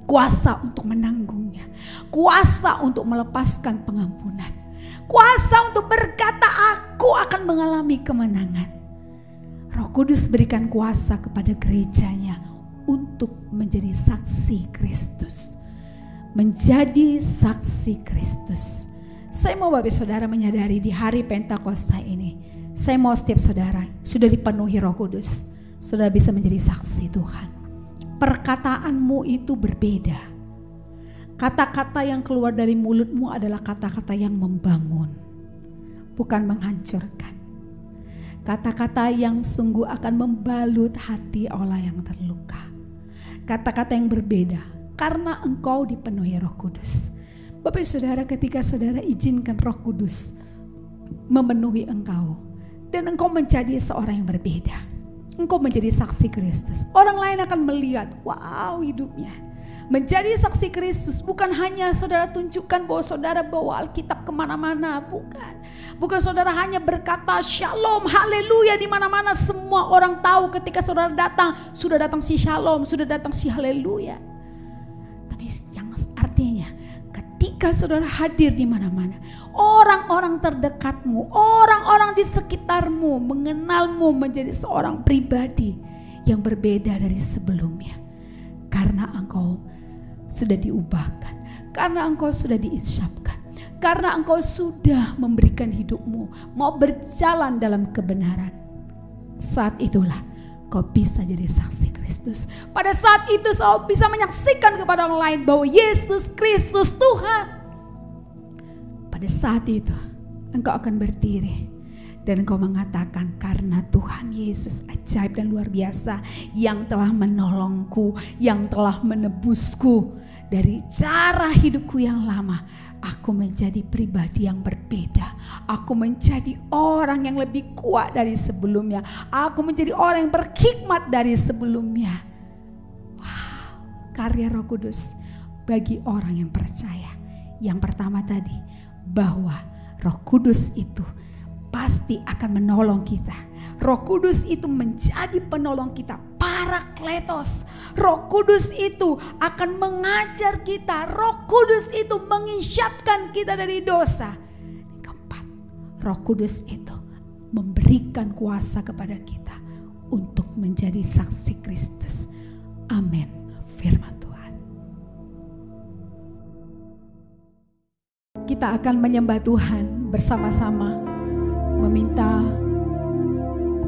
Kuasa untuk menanggungnya. Kuasa untuk melepaskan pengampunan. Kuasa untuk berkata, aku akan mengalami kemenangan. Roh Kudus berikan kuasa kepada gerejanya untuk menjadi saksi Kristus. Menjadi saksi Kristus. Saya mau Bapak Saudara menyadari di hari Pentakosta ini, saya mau setiap saudara sudah dipenuhi Roh Kudus, saudara bisa menjadi saksi Tuhan. Perkataanmu itu berbeda. Kata-kata yang keluar dari mulutmu adalah kata-kata yang membangun, bukan menghancurkan. Kata-kata yang sungguh akan membalut hati orang yang terluka. Kata-kata yang berbeda karena engkau dipenuhi Roh Kudus. Bapak Saudara, ketika saudara izinkan Roh Kudus memenuhi engkau dan engkau menjadi seorang yang berbeda, engkau menjadi saksi Kristus. Orang lain akan melihat, wow, hidupnya menjadi saksi Kristus. Bukan hanya saudara tunjukkan bahwa saudara bawa Alkitab kemana-mana, bukan saudara hanya berkata shalom, haleluya di mana-mana. Semua orang tahu ketika saudara datang, sudah datang si shalom, sudah datang si haleluya. Tapi yang artinya ketika saudara hadir di mana-mana, orang-orang terdekatmu, orang-orang di sekitarmu mengenalmu menjadi seorang pribadi yang berbeda dari sebelumnya. Karena engkau sudah diubahkan, karena engkau sudah diisyapkan, karena engkau sudah memberikan hidupmu mau berjalan dalam kebenaran. Saat itulah kau bisa jadi saksi Kristus. Pada saat itu kau bisa menyaksikan kepada orang lain bahwa Yesus Kristus Tuhan. Pada saat itu engkau akan berdiri dan engkau mengatakan, karena Tuhan Yesus ajaib dan luar biasa yang telah menolongku, yang telah menebusku dari cara hidupku yang lama, aku menjadi pribadi yang berbeda. Aku menjadi orang yang lebih kuat dari sebelumnya. Aku menjadi orang yang berhikmat dari sebelumnya. Wow, karya Roh Kudus bagi orang yang percaya. Yang pertama tadi, bahwa Roh Kudus itu pasti akan menolong kita. Roh Kudus itu menjadi penolong kita Parakletos. Roh Kudus itu akan mengajar kita. Roh Kudus itu mengisyapkan kita dari dosa. Keempat, Roh Kudus itu memberikan kuasa kepada kita untuk menjadi saksi Kristus. Amin. Firman Tuhan. Kita akan menyembah Tuhan bersama-sama, meminta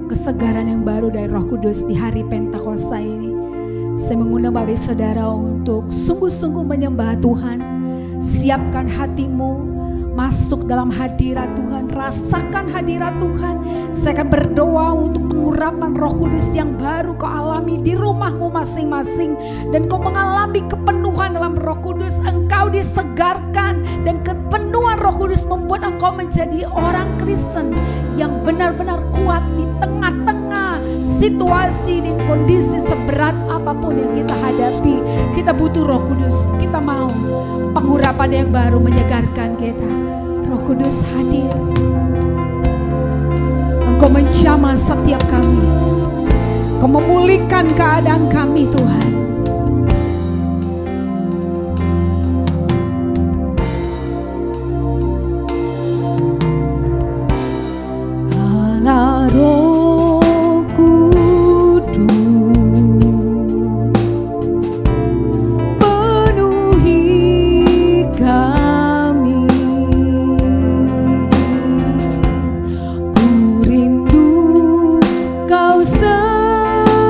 kesegaran yang baru dari Roh Kudus di hari Pentakosta ini. Saya mengundang Bapak Ibu Saudara untuk sungguh-sungguh menyembah Tuhan. Siapkan hatimu masuk dalam hadirat Tuhan, rasakan hadirat Tuhan. Saya akan berdoa untuk pengurapan Roh Kudus yang baru kau alami di rumahmu masing-masing, dan kau mengalami kepenuhan dalam Roh Kudus. Engkau disegarkan, dan kepenuhan Roh Kudus membuat engkau menjadi orang Kristen yang benar-benar kuat di tengah-tengah situasi dan kondisi seberat apapun yang kita hadapi. Kita butuh Roh Kudus. Kita mau pengurapan yang baru menyegarkan kita. Roh Kudus hadir. Engkau menjamah setiap kami. Engkau memulihkan keadaan kami, Tuhan. Allah Roh Kudus, penuhi kami. Ku rindu Kau selalu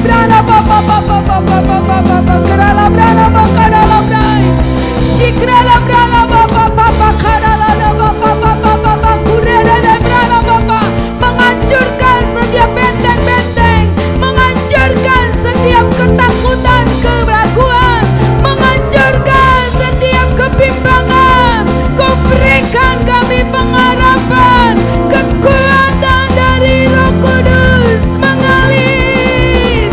brala baba baba baba baba brala brala bakara labrai. Shikrala brala baba baba karala baba baba baba kurela brala baba. Menghancurkan setiap benteng-benteng, menghancurkan setiap ketakutan, keraguan, menghancurkan setiap kebimbangan. Kau berikan kami pengharapan, kekuatan dari Roh Kudus mengalir,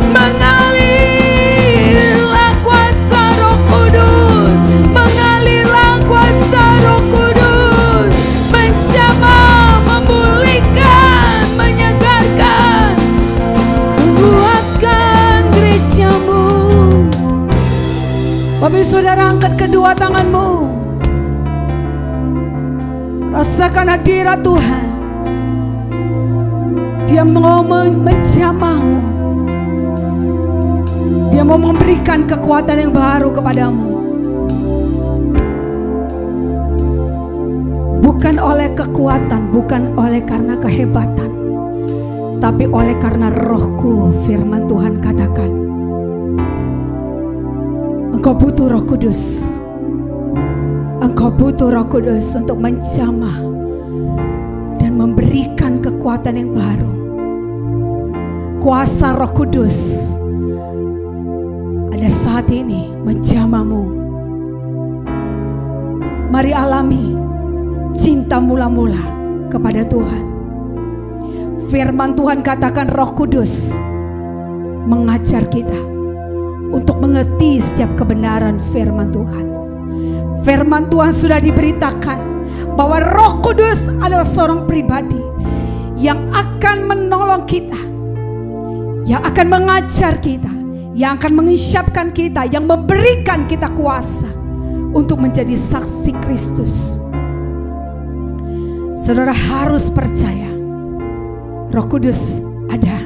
mengalirlah kuasa Roh Kudus, mengalirlah kuasa Roh Kudus, menjamah, memulihkan, menyegarkan, menguatkan gerejamu. Bapak Saudara, angkat kedua tanganmu, rasakan hadirat Tuhan. Dia mau menjamahmu, Dia mau memberikan kekuatan yang baru kepadamu. Bukan oleh kekuatan, bukan oleh karena kehebatan, tapi oleh karena Rohku. Firman Tuhan katakan, engkau butuh Roh Kudus. Engkau butuh Roh Kudus untuk menjamah dan memberikan kekuatan yang baru. Kuasa Roh Kudus ada saat ini menjamahmu. Mari alami cinta mula-mula kepada Tuhan. Firman Tuhan katakan Roh Kudus mengajar kita untuk mengerti setiap kebenaran firman Tuhan. Firman Tuhan sudah diberitakan bahwa Roh Kudus adalah seorang pribadi yang akan menolong kita, yang akan mengajar kita, yang akan mengisyapkan kita, yang memberikan kita kuasa untuk menjadi saksi Kristus. Saudara harus percaya, Roh Kudus ada.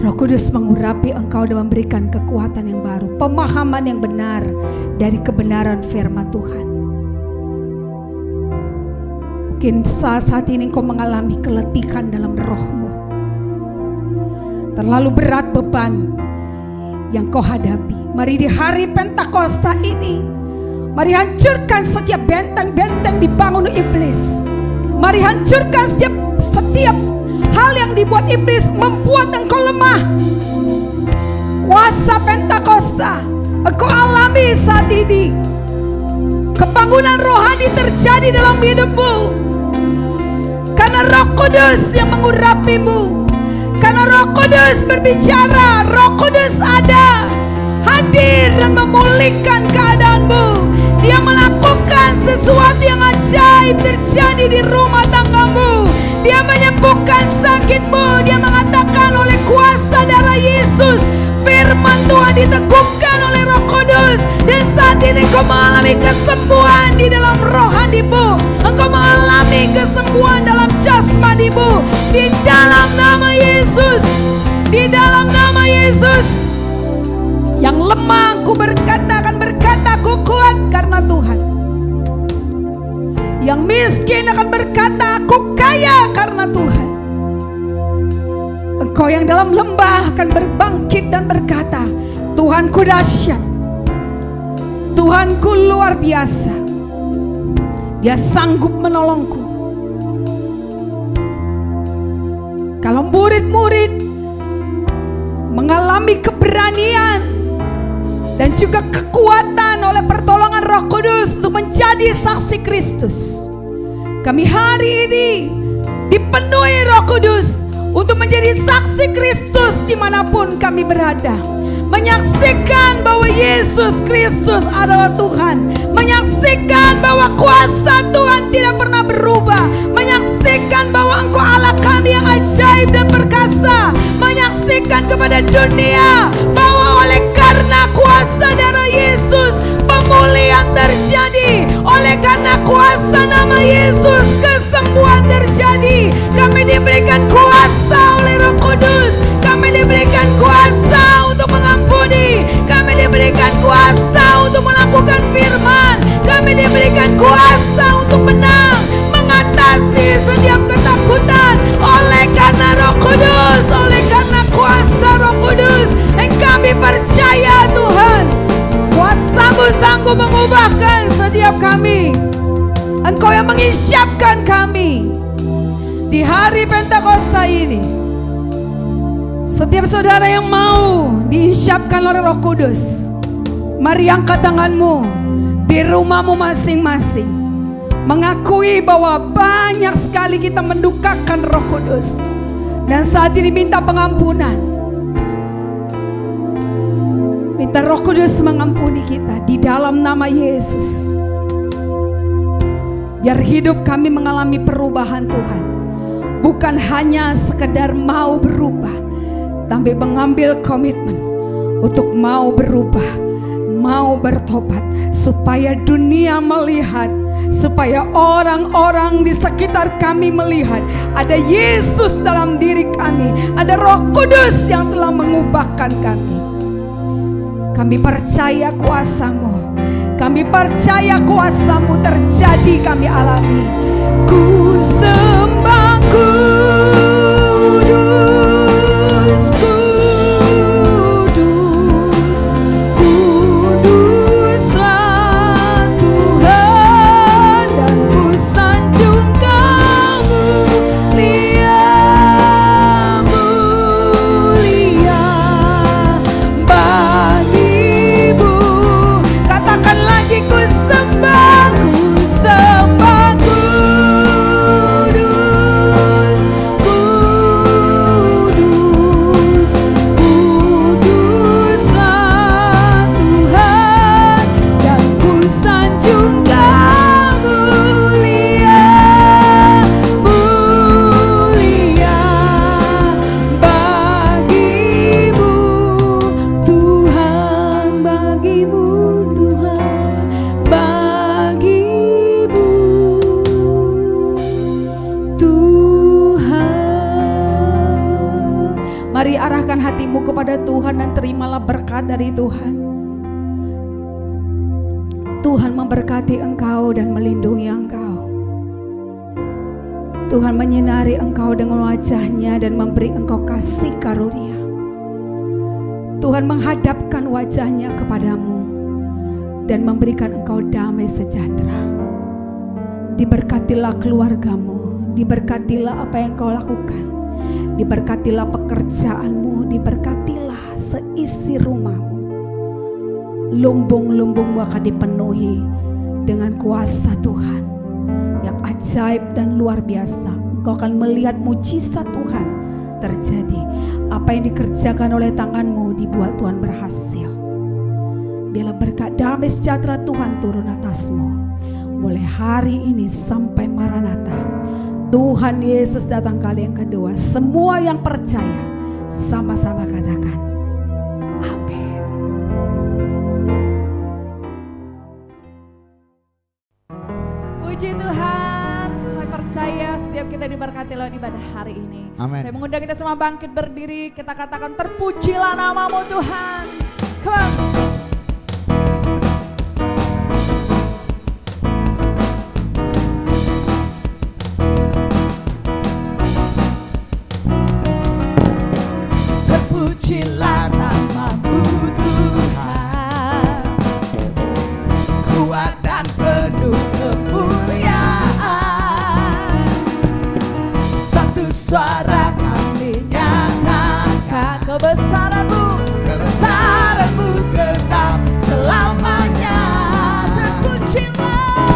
Roh Kudus mengurapi engkau dan memberikan kekuatan yang baru, pemahaman yang benar dari kebenaran firman Tuhan. Mungkin saat ini engkau mengalami keletihan dalam rohmu. Terlalu berat beban yang kau hadapi. Mari di hari Pentakosta ini, mari hancurkan setiap benteng-benteng dibangun iblis. Mari hancurkan setiap hal yang dibuat iblis membuat engkau lemah. Kuasa Pentakosta engkau alami saat ini. Kebangunan rohani terjadi dalam hidupmu karena Roh Kudus yang mengurapimu. Karena Roh Kudus berbicara, Roh Kudus ada, hadir dan memulihkan keadaanmu. Dia melakukan sesuatu yang ajaib terjadi di rumah tanggamu. Dia menyembuhkan sakitmu. Dia mengatakan oleh kuasa darah Yesus, firman Tuhan diteguhkan oleh Roh Kudus. Dan saat ini engkau mengalami kesembuhan di dalam rohanimu. Engkau mengalami kesembuhan dalam jasmanimu. Di dalam nama Yesus, di dalam nama Yesus. Yang lemah aku berkata, akan berkata aku kuat karena Tuhan. Yang miskin akan berkata aku kaya karena Tuhan. Engkau yang dalam lembah akan berbangkit dan berkata, Tuhanku dahsyat, Tuhanku luar biasa, Dia sanggup menolongku. Kalau murid-murid mengalami keberanian dan juga kekuatan oleh pertolongan Roh Kudus untuk menjadi saksi Kristus, kami hari ini dipenuhi Roh Kudus untuk menjadi saksi Kristus dimanapun kami berada. Menyaksikan bahwa Yesus Kristus adalah Tuhan. Menyaksikan bahwa kuasa Tuhan tidak pernah berubah. Menyaksikan bahwa Engkau Allah kami yang ajaib dan perkasa. Menyaksikan kepada dunia bahwa oleh karena kuasa darah Yesus, pemulihan terjadi. Oleh karena kuasa nama Yesus, kesembuhan terjadi. Kami diberikan kuasa oleh Roh Kudus. Kami diberikan kuasa untuk mengampuni. Kami diberikan kuasa untuk melakukan firman. Kami diberikan kuasa untuk menang, mengatasi mengubahkan setiap kami. Engkau yang mengisyapkan kami di hari Pentakosta ini. Setiap saudara yang mau diisyapkan oleh Roh Kudus, mari angkat tanganmu di rumahmu masing-masing, mengakui bahwa banyak sekali kita mendukakan Roh Kudus, dan saat ini minta pengampunan. Minta Roh Kudus mengampuni kita di dalam nama Yesus. Biar hidup kami mengalami perubahan Tuhan. Bukan hanya sekedar mau berubah, tapi mengambil komitmen untuk mau berubah, mau bertobat, supaya dunia melihat, supaya orang-orang di sekitar kami melihat ada Yesus dalam diri kami, ada Roh Kudus yang telah mengubahkan kami. Kami percaya kuasa-Mu, kami percaya kuasa-Mu terjadi, kami alami. Ku sembah Kudus, Kudus, Kuduslah Tuhan, dan ku sanjung Kau mulia, mulia bagimu. Katakan lagi, ku sembah, ku sembah Kudus, Kudus, Kuduslah Tuhan, dan ku sanjung Kau mulia, mulia bagimu Tuhan, bagimu Tuhan, bagimu Tuhan. Mari arahkan hatimu kepada Tuhan dan terimalah berkat dari Tuhan. Tuhan memberkati engkau dan melindungi engkau. Tuhan menyinari engkau dengan wajah-Nya dan memberi engkau kasih karunia. Tuhan menghadapkan wajah-Nya kepadamu dan memberikan engkau damai sejahtera. Diberkatilah keluargamu, diberkatilah apa yang kau lakukan, diberkatilah pekerjaanmu, diberkatilah seisi rumahmu. Lumbung-lumbungmu akan dipenuhi dengan kuasa Tuhan yang ajaib dan luar biasa. Engkau akan melihat mujizat Tuhan terjadi. Apa yang dikerjakan oleh tanganmu dibuat Tuhan berhasil. Biarlah berkat damai sejahtera Tuhan turun atasmu mulai hari ini sampai Maranatha. Tuhan Yesus datang kali yang kedua. Semua yang percaya sama-sama katakan amin. Puji Tuhan, saya percaya setiap kita diberkati lewat ibadah hari ini. Amin. Saya mengundang kita semua bangkit berdiri, kita katakan terpujilah nama-Mu Tuhan. Come on. Terpujilah nama-Mu Tuhan, kuat dan penuh kemuliaan. Satu suara kami nyatakan kebesaran-Mu, kebesaran-Mu tetap selamanya. Terpujilah,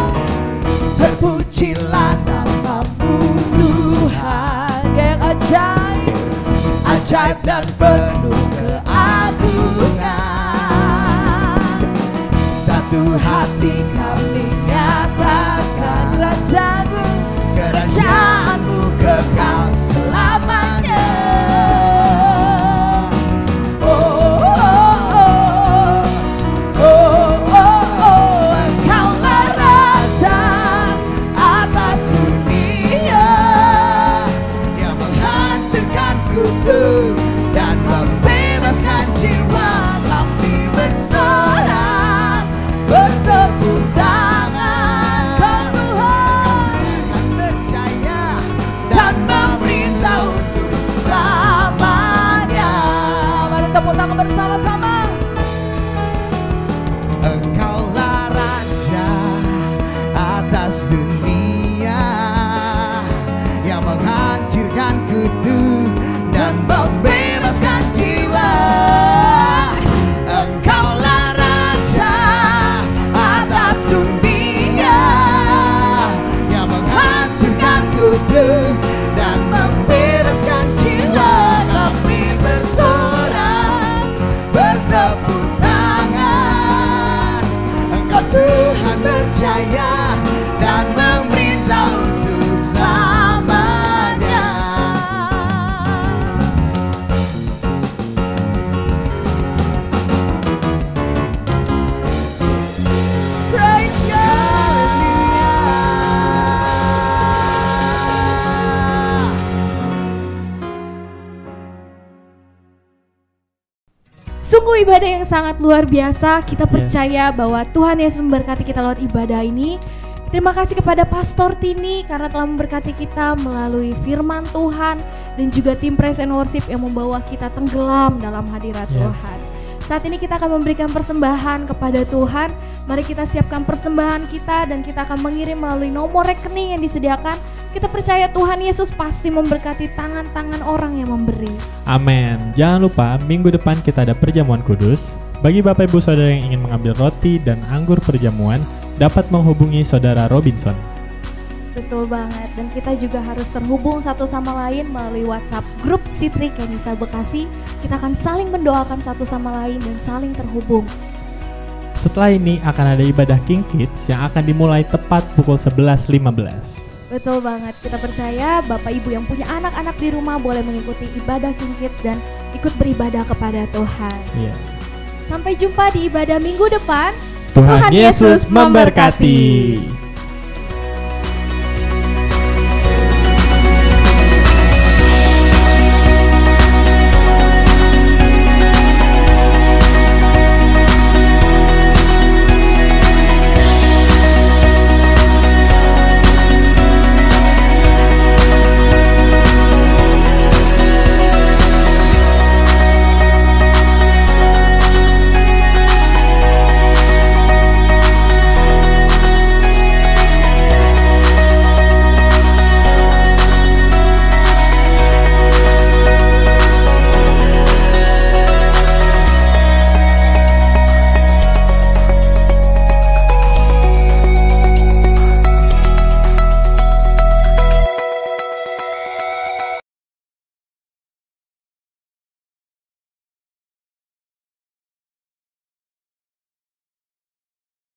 terpujilah nama-Mu Tuhan yang ajaib, ajaib dan penuh keagungan. Satu hati kami nyatakan kerajaan-Mu, kerajaan-Mu kekal selamanya. Oh, oh, oh, oh, oh, oh, Engkaulah Raja atas dunia yang menghancurkan kufur dan membebaskan jiwa. Kami bersorak, bertepuk tangan, Kau Tuhan dengan percaya dan memerintah untuk selamanya. Mari tepuk tangan bersama-sama. Engkaulah Raja Sungguh ibadah yang sangat luar biasa. Kita percaya bahwa Tuhan Yesus memberkati kita lewat ibadah ini. Terima kasih kepada Pastor Tini karena telah memberkati kita melalui firman Tuhan dan juga tim Praise and Worship yang membawa kita tenggelam dalam hadirat Tuhan. Saat ini kita akan memberikan persembahan kepada Tuhan. Mari kita siapkan persembahan kita dan kita akan mengirim melalui nomor rekening yang disediakan. Kita percaya Tuhan Yesus pasti memberkati tangan-tangan orang yang memberi. Amin. Jangan lupa minggu depan kita ada perjamuan kudus. Bagi Bapak Ibu Saudara yang ingin mengambil roti dan anggur perjamuan, dapat menghubungi Saudara Robinson. Betul banget, dan kita juga harus terhubung satu sama lain melalui WhatsApp grup Sitri Kenisa Bekasi. Kita akan saling mendoakan satu sama lain dan saling terhubung. Setelah ini akan ada ibadah King Kids yang akan dimulai tepat pukul 11.15. Betul banget, kita percaya Bapak Ibu yang punya anak-anak di rumah boleh mengikuti ibadah King Kids dan ikut beribadah kepada Tuhan. Sampai jumpa di ibadah minggu depan. Tuhan Yesus memberkati.